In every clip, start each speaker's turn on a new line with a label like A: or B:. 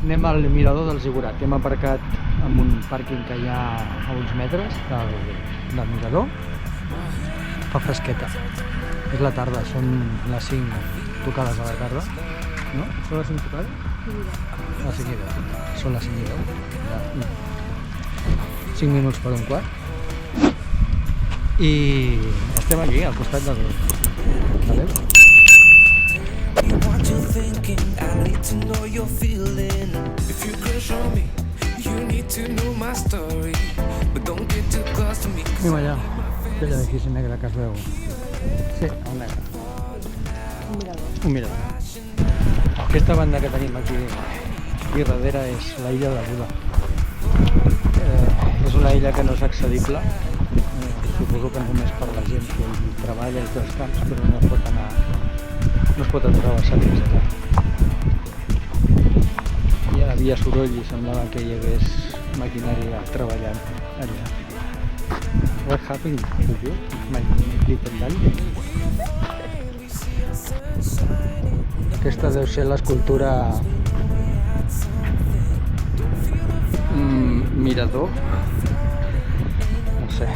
A: Anem al mirador del Zigurat. Hem aparcat en un pàrquing que hi ha a uns metres del mirador. Fa fresqueta. És la tarda, són les 5 tocades a la tarda. No? Són les 5 tocades? Les 5 i 10. Són les 5 i 10. 5 minuts per un quart. I estem aquí, al costat del l'Ebre. Anem allà, aquella d'aquí és negra que es veu. Sí, el negre. Un mirador. Aquesta banda que tenim aquí darrere és la illa de Buda. És una illa que no és accedible. Suposo que només per la gent que hi treballa i dels camps, però no es pot anar, no es pot atravessar dins allà. Hi havia soroll i semblava que hi hagués maquinària treballant allà. What happened to you, my little darling? Aquesta deu ser l'escultura mirador. No sé.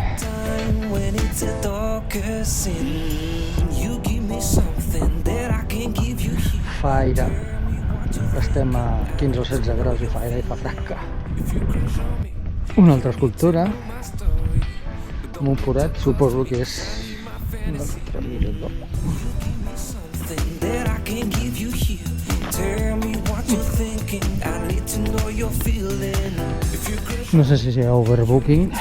A: Fa aire. Estem a 15 o 16 graus i fa aire i fa fresca. Una altra escultura amb un forat, suposo que és un altre mirador. No sé si hi ha overbooking.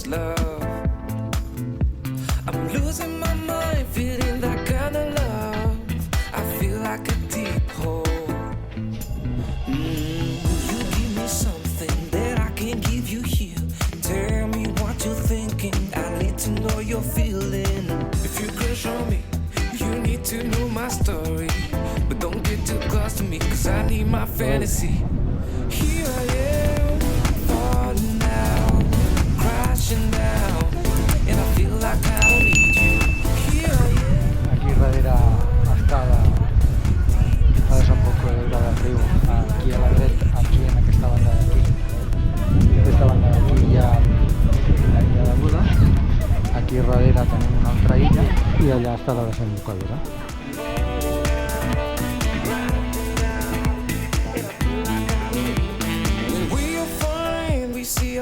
B: Love, I'm losing my mind, feeling that kind of love. I feel like a deep hole. You give me something that I can't give you here. Tell me what you're thinking. I need to know you're feeling. If you crush on me, you need to know my story. But don't get too close to me, cause I need my fantasy. Here I am, falling out, crashing down, and I feel like I don't need you. Here I am.
A: Aquí darrere està la desembocadura del riu, aquí a la dreta, aquí en aquesta banda d'aquí. Aquesta banda d'aquí hi ha la illa de Buda, aquí darrere tenim una altra illa i allà està la desembocadura.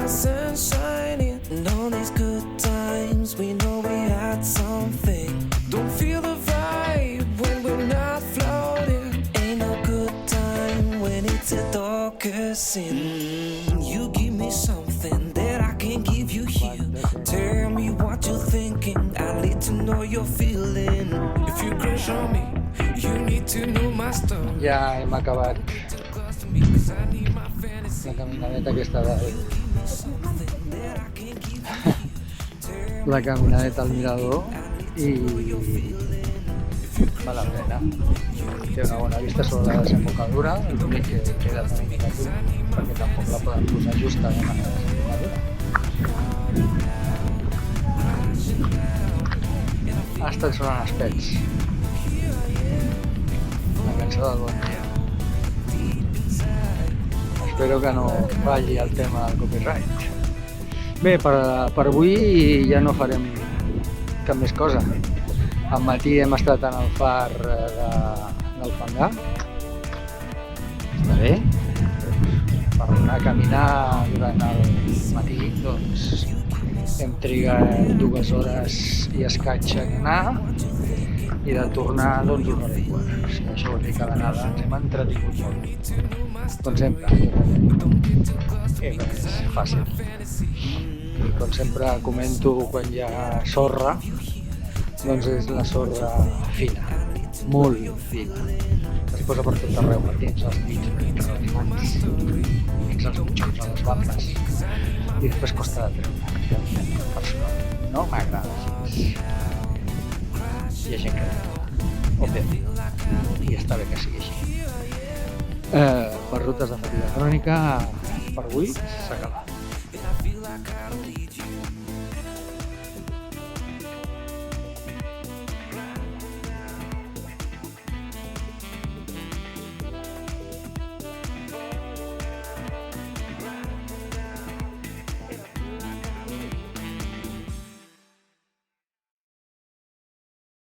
B: Sunshine and all these good times, we know we had something. Don't feel the vibe when we're not floating. Ain't no good time when it's the darkest sin. You give me something that I can't give you here. Tell me what you're thinking. I need to know you're feeling. If you crush on me, you need to know my story.
A: Ja hem acabat la caminadeta aquesta la caminadeta al mirador i val la pena. Té una bona vista sobre la desembocadura, l'únic que queda una mica lluny perquè tampoc la poden posar justa a la desembocadura. Estan sonant els pets. La cançó del bon dia. Espero que no falli el tema del copyright. Bé, per avui ja no farem cap més cosa. Al matí hem estat en el far del Fangar. Està bé. Per anar a caminar durant el matí, doncs hem trigat 2 hores i escaig a anar i de tornar doncs 1 hora i quart. O sigui, això vol dir que d'anada ens hem entretingut molt. Com sempre. És fàcil. I com sempre comento, quan hi ha sorra, doncs és la sorra fina, molt fina. Es posa per tot arreu, per dins els dits, per els mans, dins els mitjons, a les bambes, i després costa de treure. Per això no m'agrada així. Hi ha gent que ho té, i està bé que sigui així. Per rutes de fatiga crònica, per avui s'ha acabat.